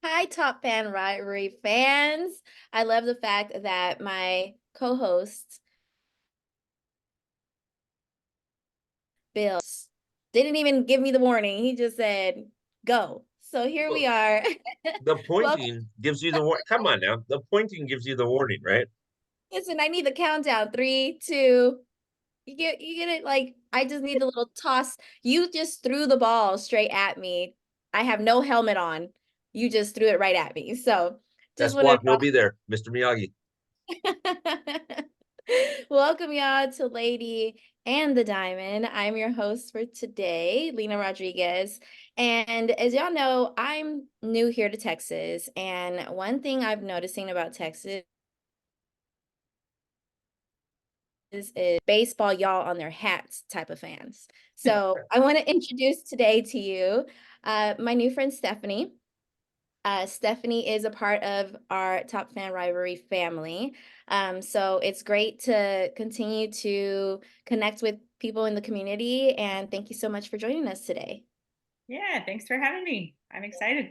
Hi, Top Fan Rivalry fans. I love the fact that my co-host, Bill, didn't even give me the warning. He just said, go. So here we Well, are. the Welcome. pointing gives you the warning. Come on now. The pointing gives you the warning, right? Listen, I need the countdown. Three, two. You get it. Like, I just need the little toss. You just threw the ball straight at me. I have no helmet on. You just threw it right at me. So just Best wanted block will be there, Mr. Miyagi. welcome y'all to Lady and the Diamond. I'm your host for today, Lina Rodriguez. And as y'all know, I'm new here to Texas. And one thing I've noticing about Texas is baseball y'all on their hats type of fans. So I want to introduce today to you my new friend Stephanie. Stephanie is a part of our Top Fan Rivalry family. So it's great to continue to connect with people in the community. And thank you so much for joining us today. Yeah, thanks for having me. I'm excited.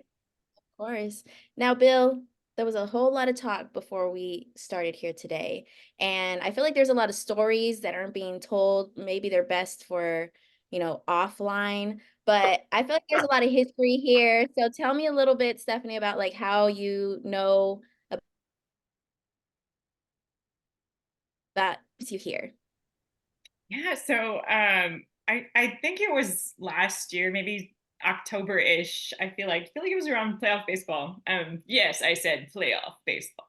Of course. Now, Bill, there was a whole lot of talk before we started here today. And I feel like there's a lot of stories that aren't being told. Maybe they're best for, offline. But I feel like there's a lot of history here. So tell me a little bit, Stephanie, about like how you know about you here. Yeah, so I think it was last year, maybe October-ish. I feel like it was around playoff baseball. Yes, I said playoff baseball.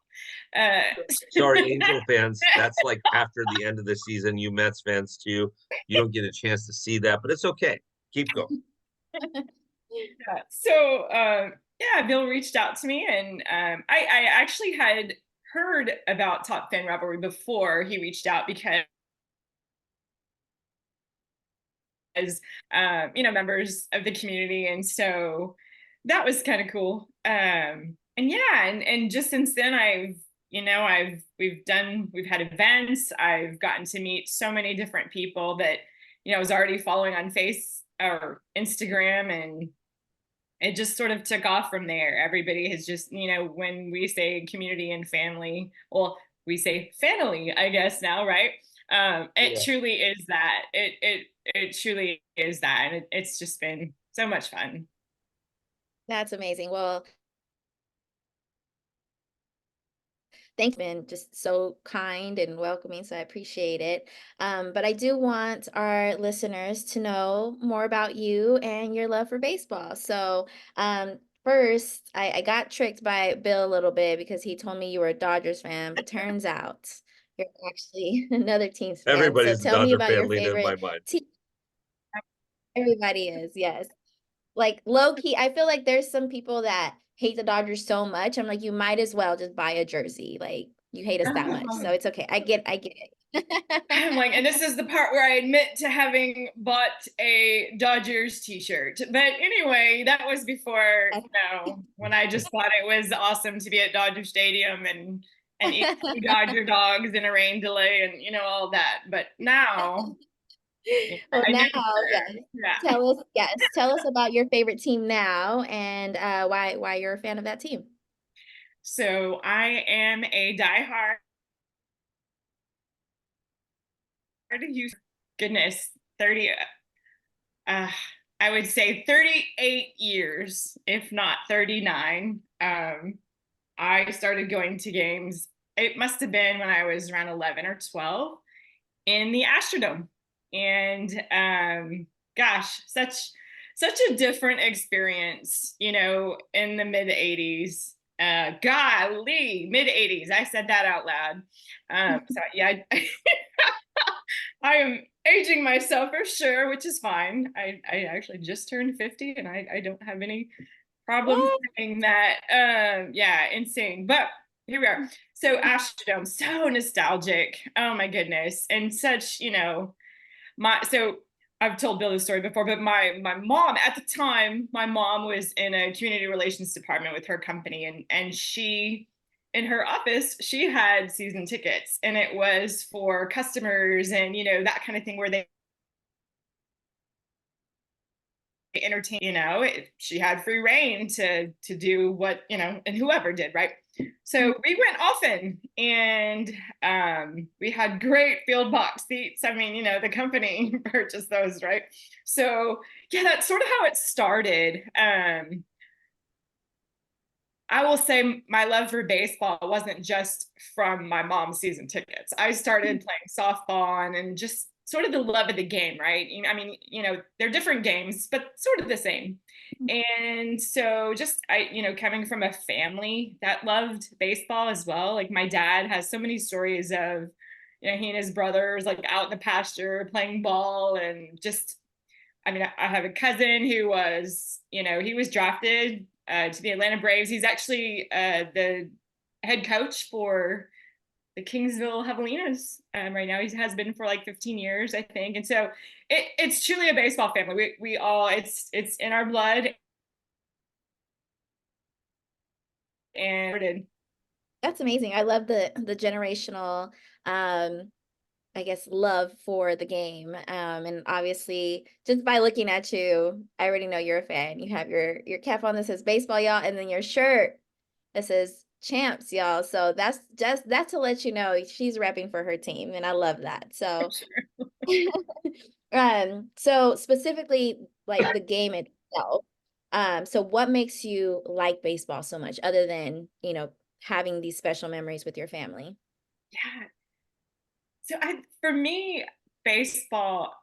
Uh Sorry, Angel fans. That's like after the end of the season. You Mets fans too. You don't get a chance to see that, but it's okay. Keep going. yeah, so yeah, Bill reached out to me and I actually had heard about Top Fan Rivalry before he reached out because members of the community, and so that was kind of cool. And yeah, and just since then, we've had events. I've gotten to meet so many different people that I was already following on Face or Instagram, and it just sort of took off from there. Everybody has just, when we say community and family, well, we say family, I guess now, right? It Yeah. truly is that. It truly is that, and it's just been so much fun. That's amazing. Well, thank you, been just so kind and welcoming, so I appreciate it. But I do want our listeners to know more about you and your love for baseball. So, first, I got tricked by Bill a little bit because he told me you were a Dodgers fan, but turns out you're actually another team's fan. So Everybody's a tell me Dodger about your fan, Lena, in my favorite mind. team. Everybody is, yes. Like low key, I feel like there's some people that hate the Dodgers so much. I'm like, you might as well just buy a jersey. Like you hate us that much. So it's okay. I get it. I'm like, and this is the part where I admit to having bought a Dodgers t-shirt. But anyway, that was before, when I just thought it was awesome to be at Dodger Stadium and eat Dodger dogs in a rain delay and all that. But now, Well, I now, know yes. better. Yeah. Tell us about your favorite team now and why you're a fan of that team. So I am a diehard Houston. Goodness, 30. uh, I would say 38 years, if not 39. I started going to games. It must have been when I was around 11 or 12 in the Astrodome. And gosh, such a different experience, in the mid 80s. Golly, mid 80s. I said that out loud. So yeah, I am aging myself for sure, which is fine. I actually just turned 50 and I don't have any problems What? saying that. Yeah, insane. But here we are. So Astrodome, so nostalgic. Oh my goodness. And such, so I've told Bill this story before, but my mom at the time, my mom was in a community relations department with her company, and she in her office she had season tickets, and it was for customers and that kind of thing where they entertain, she had free reign to do what, and whoever did, right? So we went often, and we had great field box seats. I mean, the company purchased those, right? So yeah, that's sort of how it started. I will say my love for baseball wasn't just from my mom's season tickets. I started playing softball and just sort of the love of the game, right? I mean, they're different games, but sort of the same. And so just coming from a family that loved baseball as well. Like my dad has so many stories of, he and his brothers like out in the pasture playing ball, and just, I mean, I have a cousin who was, he was drafted to the Atlanta Braves. He's actually the head coach for the Kingsville Javelinas right now. He has been for like 15 years, I think. And so it's truly a baseball family. We all, it's in our blood. And That's amazing. I love the generational I guess love for the game. And obviously just by looking at you, I already know you're a fan. You have your cap on that says baseball, y'all, and then your shirt that says champs, y'all. So that's to let you know she's repping for her team, and I love that. So so specifically like the game itself. So what makes you like baseball so much other than, having these special memories with your family? yeah, so for me, baseball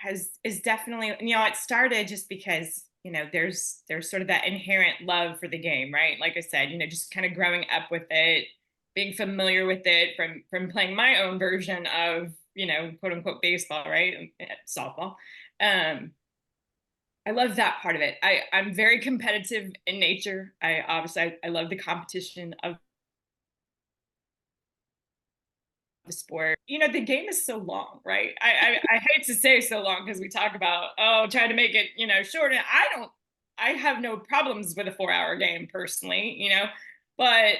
is definitely, it started just because, there's sort of that inherent love for the game, right? Like I said, just kind of growing up with it, being familiar with it from playing my own version of, quote unquote baseball, right? Softball. I love that part of it. I'm very competitive in nature. I love the competition of the sport. The game is so long, right? I hate to say so long because we talk about, trying to make it, short. And I have no problems with a 4-hour game personally, but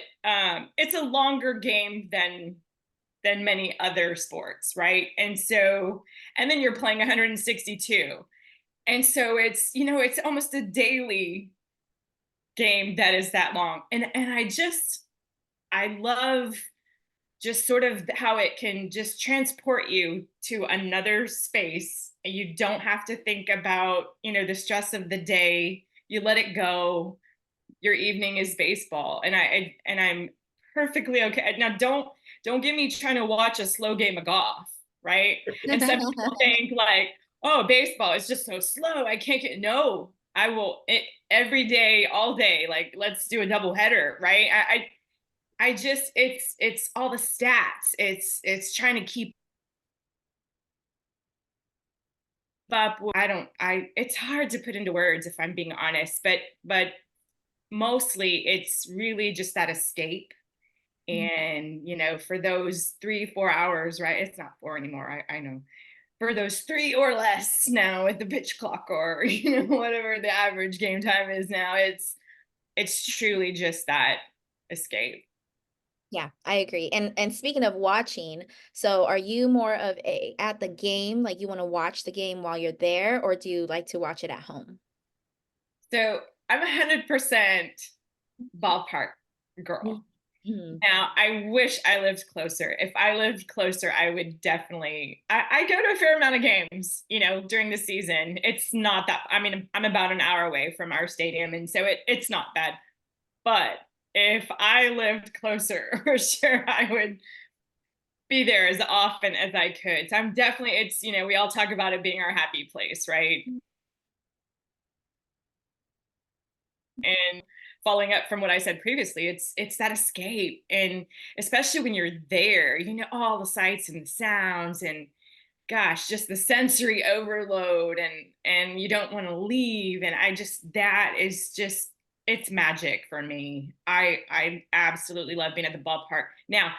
it's a longer game than many other sports, right? And so, and then you're playing 162. And so it's almost a daily game that is that long. And I love just sort of how it can just transport you to another space. You don't have to think about, the stress of the day. You let it go. Your evening is baseball. And I'm perfectly okay. Now don't get me trying to watch a slow game of golf, right? And some people think like, oh, baseball is just so slow. I can't get no. I will every day, all day, like let's do a double header, right? I just it's all the stats. It's trying to keep up. I it's hard to put into words if I'm being honest, but mostly it's really just that escape. And for those 3-4 hours, right? It's not 4 anymore. I know. For those 3 or less now with the pitch clock, or whatever the average game time is now, it's truly just that escape. Yeah, I agree. And speaking of watching, so are you more of a at the game, like you want to watch the game while you're there, or do you like to watch it at home? So I'm 100% ballpark girl. Mhm. Now, I wish I lived closer. If I lived closer, I would definitely. I go to a fair amount of games, during the season. It's not that. I mean, I'm about an hour away from our stadium, and so it's not bad. But if I lived closer, for sure, I would be there as often as I could. So I'm definitely. It's we all talk about it being our happy place, right? And following up from what I said previously, it's that escape. And especially when you're there, all the sights and the sounds, and gosh, just the sensory overload, and you don't want to leave. And that is just, it's magic for me. I absolutely love being at the ballpark. Now,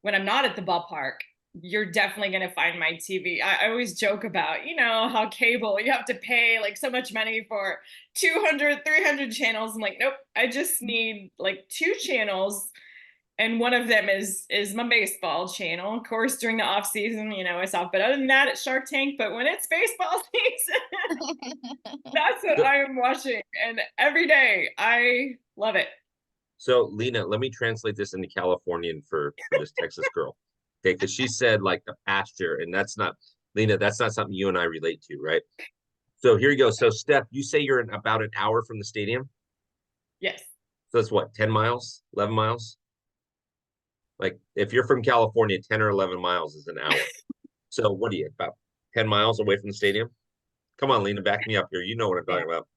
when I'm not at the ballpark, you're definitely going to find my TV. I always joke about, how cable, you have to pay like so much money for 200, 300 channels. I'm like, nope, I just need like 2 channels and one of them is my baseball channel. Of course, during the off season, it's off. But other than that, it's Shark Tank. But when it's baseball season, that's what I am watching, and every day I love it. So Lina, let me translate this into Californian for this Texas girl. Okay, because she said like the pasture, and that's not Lina, that's not something you and I relate to, right? So here you go. So Steph, you say you're in about an hour from the stadium. Yes. So that's what, 10 miles, 11 miles? Like if you're from California, 10 or 11 miles is an hour. So what are you, about 10 miles away from the stadium? Come on, Lena, back me up here. You know what I'm talking about.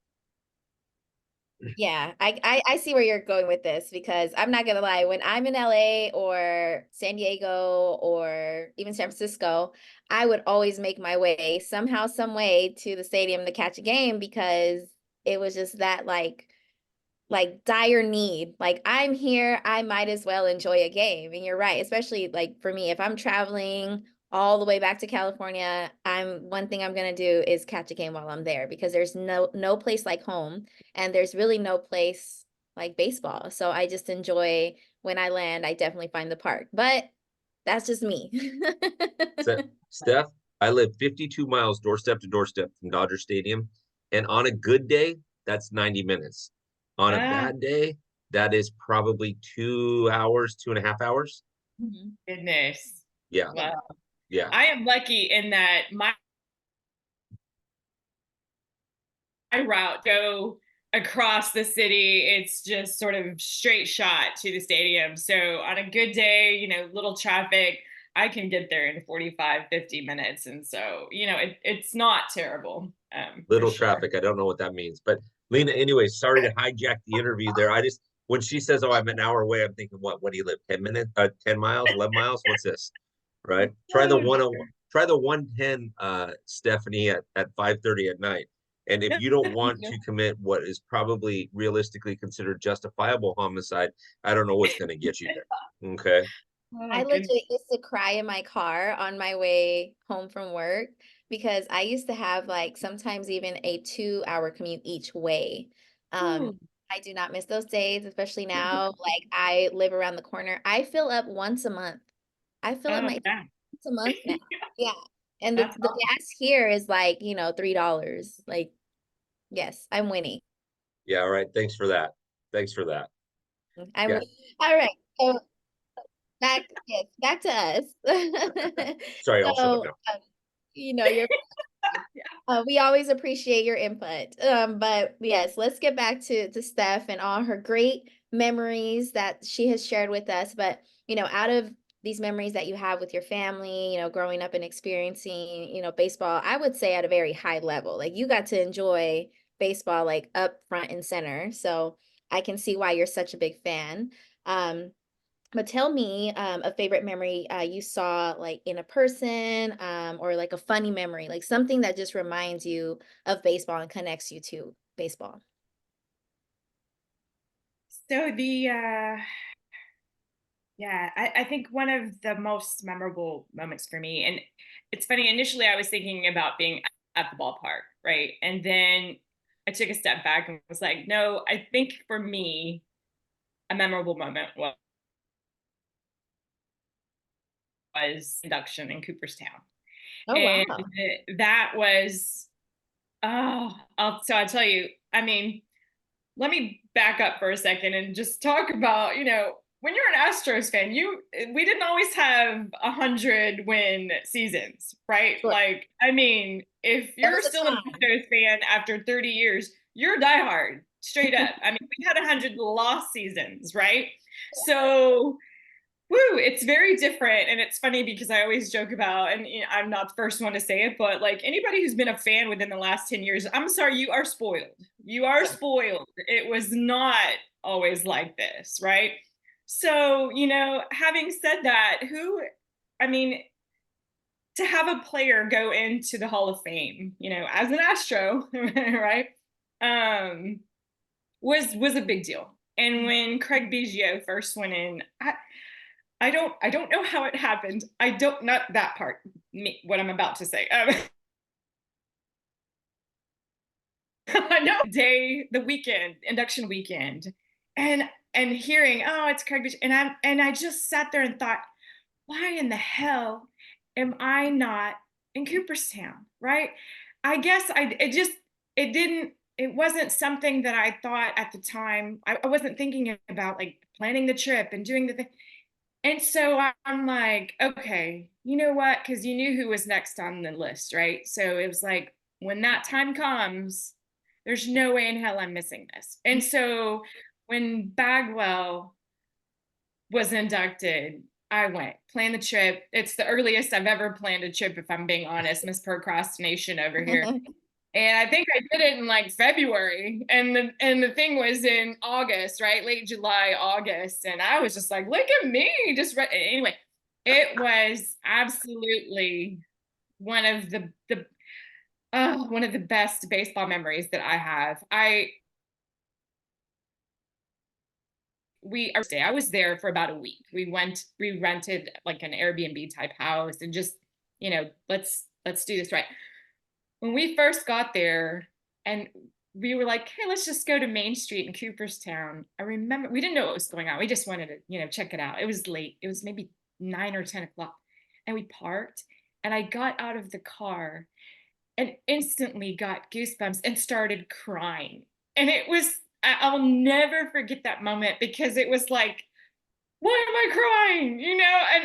Yeah, I see where you're going with this, because I'm not gonna lie, when I'm in LA or San Diego or even San Francisco, I would always make my way somehow, some way to the stadium to catch a game, because it was just that like dire need. Like, I'm here, I might as well enjoy a game. And you're right, especially like for me, if I'm traveling all the way back to California, one thing I'm gonna do is catch a game while I'm there, because there's no place like home, and there's really no place like baseball. So I just enjoy when I land, I definitely find the park. But that's just me. So, Steph, I live 52 miles doorstep to doorstep from Dodger Stadium. And on a good day, that's 90 minutes. On a Ah, bad day, that is probably 2 hours, 2.5 hours. Mhm. goodness. Yeah, Yeah. Wow. yeah. I am lucky in that my route go across the city. It's just sort of straight shot to the stadium. So on a good day, little traffic, I can get there in 45, 50 minutes. And so, it's not terrible, for Little sure. traffic. I don't know what that means. But Lena, anyway, sorry to hijack the interview there. I just when she says, "Oh, I'm an hour away," I'm thinking, what do you live? 10 minutes, 10 miles, 11 miles? What's this? Right? Try the 110 Stephanie at 5:30 at night. And if you don't want to commit what is probably realistically considered justifiable homicide, I don't know what's going to get you there. Okay. I Oh, goodness. legit used to cry in my car on my way home from work, because I used to have like sometimes even a 2-hour commute each way. Um, Ooh. I do not miss those days, especially now. Like, I live around the corner. I fill up once a month. I fill up Oh, my yeah. once a month now. Yeah. And the That's gas here is like, $3. Like, yes, I'm winning. Yeah. All right. Thanks for that. Thanks for that. I'm Yeah. all right. So yes, back to us. Sorry. I'll shut up So, now. you're yeah. we always appreciate your input. But yes, let's get back to Steph and all her great memories that she has shared with us. But, out of these memories that you have with your family, growing up and experiencing, baseball, I would say at a very high level. Like, you got to enjoy baseball like up front and center. So I can see why you're such a big fan. Um, but tell me, a favorite memory you saw like in a person, or like a funny memory, like something that just reminds you of baseball and connects you to baseball. So yeah, I think one of the most memorable moments for me, and it's funny, initially I was thinking about being at the ballpark, right? And then I took a step back and was like, no, I think for me, a memorable moment was induction in Cooperstown. Oh, And wow. that was, so I'll tell you, I mean, let me back up for a second and just talk about, when you're an Astros fan, we didn't always have 100 win seasons, right? Sure. Like, I mean, if There you're was still an a time. Astros fan after 30 years, you're a diehard, straight up. I mean, we had 100 lost seasons, right? So woo, it's very different. And it's funny because I always joke about, and I'm not the first one to say it, but like anybody who's been a fan within the last 10 years, I'm sorry, you are spoiled. You are Yeah. spoiled. It was not always like this, right? So, having said that, I mean, to have a player go into the Hall of Fame, as an Astro, right? Um, was a big deal. And when Craig Biggio first went in, I don't know how it happened. I don't not that part. What I'm about to say. I know the weekend, induction weekend, and and hearing, oh, it's Craig Beach, and I just sat there and thought, why in the hell am I not in Cooperstown, right? I guess it wasn't something that I thought at the time. I wasn't thinking about like planning the trip and doing the thing. And so I'm like, okay, you know what? Because you knew who was next on the list, right? So it was like, when that time comes, there's no way in hell I'm missing this. And so when Bagwell was inducted, I went, planned the trip. It's the earliest I've ever planned a trip, if I'm being honest, Miss Procrastination over here. And I think I did it in like February, and the thing was in August, right? Late July, August. And I was just like, look at me. Anyway, it was absolutely one of the one of the best baseball memories that I have. I was there for about a week. We rented like an Airbnb type house and just, let's do this right. When we first got there and we were like, hey, let's just go to Main Street in Cooperstown. I remember we didn't know what was going on. We just wanted to, check it out. It was late. It was maybe 9 or 10 o'clock. And we parked and I got out of the car and instantly got goosebumps and started crying. And I'll never forget that moment, because it was like, why am I crying?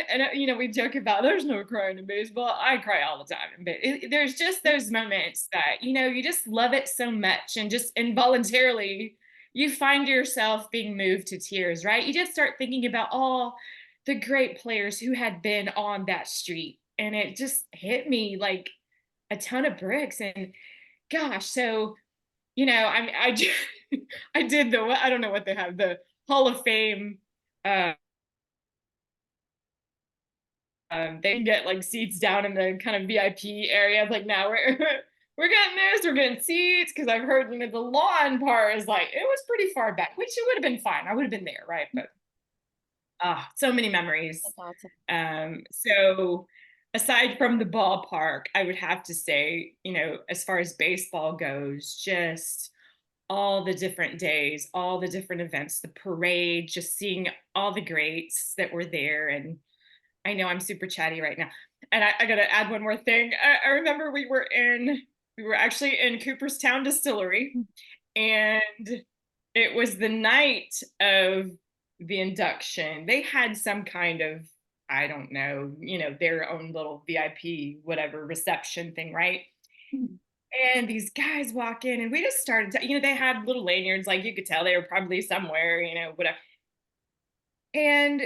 And we joke about there's no crying in baseball. I cry all the time, but there's just those moments that, you just love it so much, and just involuntarily you find yourself being moved to tears, right? You just start thinking about all the great players who had been on that street, and it just hit me like a ton of bricks. And gosh, so I did I don't know what they have, the Hall of Fame. They can get like seats down in the kind of VIP area. Like, now we're getting this, we're getting seats, because I've heard the lawn part is like, it was pretty far back, which it would have been fine. I would have been there, right? But so many memories. That's awesome. So aside from the ballpark, I would have to say, as far as baseball goes, just all the different days, all the different events, the parade, just seeing all the greats that were there. And I know I'm super chatty right now. And I got to add one more thing. I remember we were actually in Cooperstown Distillery, and it was the night of the induction. They had some kind of, I don't know, their own little VIP, whatever, reception thing, right? And these guys walk in, and we just started they had little lanyards, like you could tell they were probably somewhere, whatever. And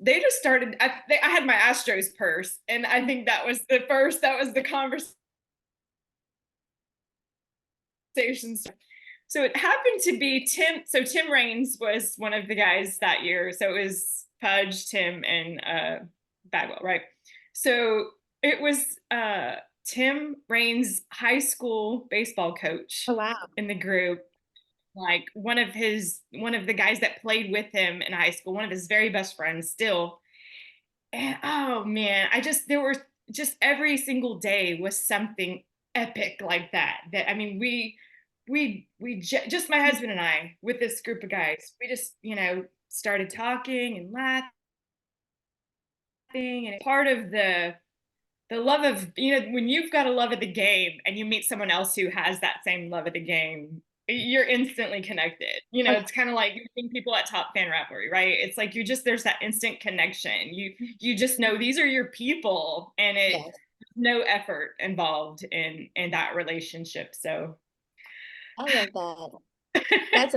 they just started, I had my Astros purse, and I think that was the conversation. So it happened to be Tim. So Tim Raines was one of the guys that year. So it was Pudge, Tim, and Bagwell, right? So it was Tim Raines' high school baseball coach. Oh, wow. In the group. Like one of the guys that played with him in high school, one of his very best friends still. And oh man, there were just every single day was something epic like that. I mean, just my husband and I, with this group of guys, we just, started talking and laughing. And part of the love of, when you've got a love of the game and you meet someone else who has that same love of the game, you're instantly connected. It's kind of like meeting people at Top Fan Rappery, right? It's like there's that instant connection. You just know these are your people, and Yes. no effort involved in that relationship. So I love that. That's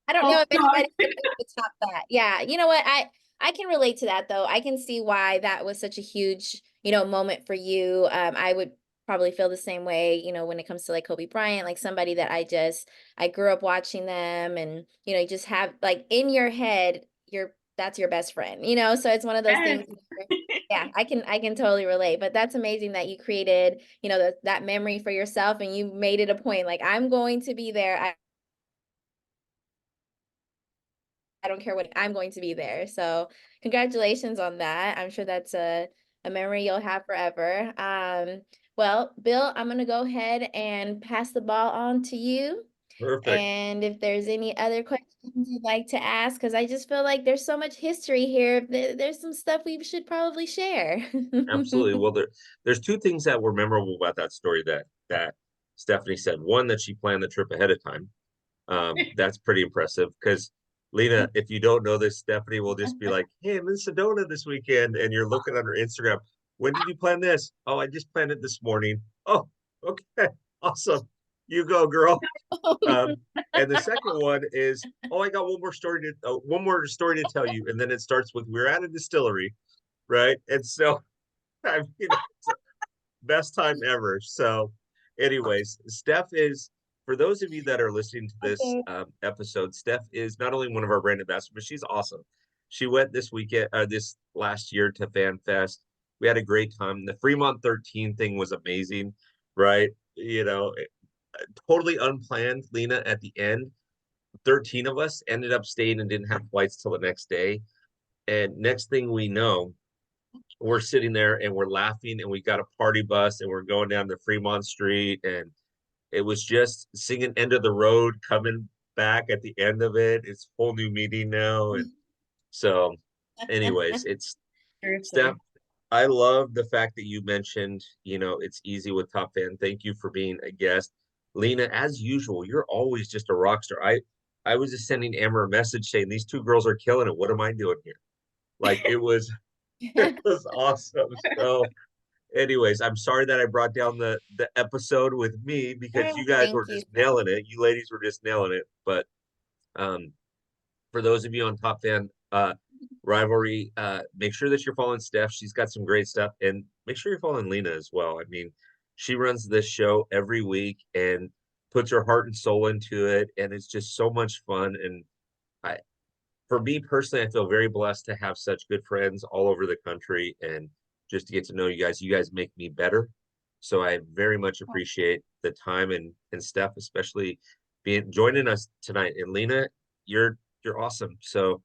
I don't know if anybody could top that. Yeah, you know what? I can relate to that though. I can see why that was such a huge, moment for you. I would probably feel the same way, when it comes to like Kobe Bryant, like somebody that I grew up watching them, and you just have like in your head, that's your best friend, so it's one of those things where, yeah, I can totally relate. But that's amazing that you created, that memory for yourself, and you made it a point, like, I'm going to be there. I don't care what, I'm going to be there. So congratulations on that. I'm sure that's a memory you'll have forever. Well, Bill, I'm going to go ahead and pass the ball on to you. Perfect. And if there's any other questions you'd like to ask, because I just feel like there's so much history here. There's some stuff we should probably share. Absolutely. Well, there's two things that were memorable about that story that Stephanie said. One, that she planned the trip ahead of time. That's pretty impressive because Lina, if you don't know this, Stephanie will just be like, "Hey, I'm in Sedona this weekend," and you're looking on her Instagram. When did you plan this? Oh, I just planned it this morning. Oh, okay, awesome. You go, girl. And the second one is, oh, I got one more story to tell you, and then it starts with, we're at a distillery, right? And so, I mean, it's the best time ever. So, anyways, Steph is, for those of you that are listening to this Okay. episode, Steph is not only one of our brand ambassadors, but she's awesome. She went this weekend, this last year to Fan Fest. We had a great time. The Fremont 13 thing was amazing, right? Totally unplanned. Lina, at the end, 13 of us ended up staying and didn't have flights till the next day. And next thing we know, we're sitting there and we're laughing and we got a party bus and we're going down the Fremont Street, and it was just singing End of the Road coming back at the end of it. It's a whole new meeting now. And so anyways, it's Steph, Seriously. I love the fact that you mentioned, it's easy with Top Fan. Thank you for being a guest. Lina, as usual, you're always just a rock star. I was just sending Amber a message saying these two girls are killing it. What am I doing here? Like it was awesome. So anyways, I'm sorry that I brought down the episode with me because you guys were Thank you. just nailing it. You ladies were just nailing it. But um for those of you on Top Fan Rivalry, make sure that you're following Steph. She's got some great stuff, and make sure you're following Lina as well. I mean, she runs this show every week and puts her heart and soul into it, and it's just so much fun. And I, for me personally, I feel very blessed to have such good friends all over the country, and just to get to know you guys. You guys make me better. So I very much appreciate the time, and Steph, especially being joining us tonight. And Lina, you're awesome. So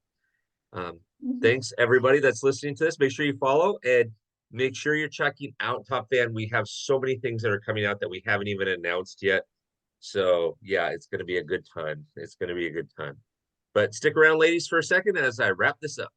thanks everybody that's listening to this. Make sure you follow and make sure you're checking out Top Fan. We have so many things that are coming out that we haven't even announced yet. So yeah, it's going to be a good time. It's going to be a good time. But stick around, ladies, for a second as I wrap this up.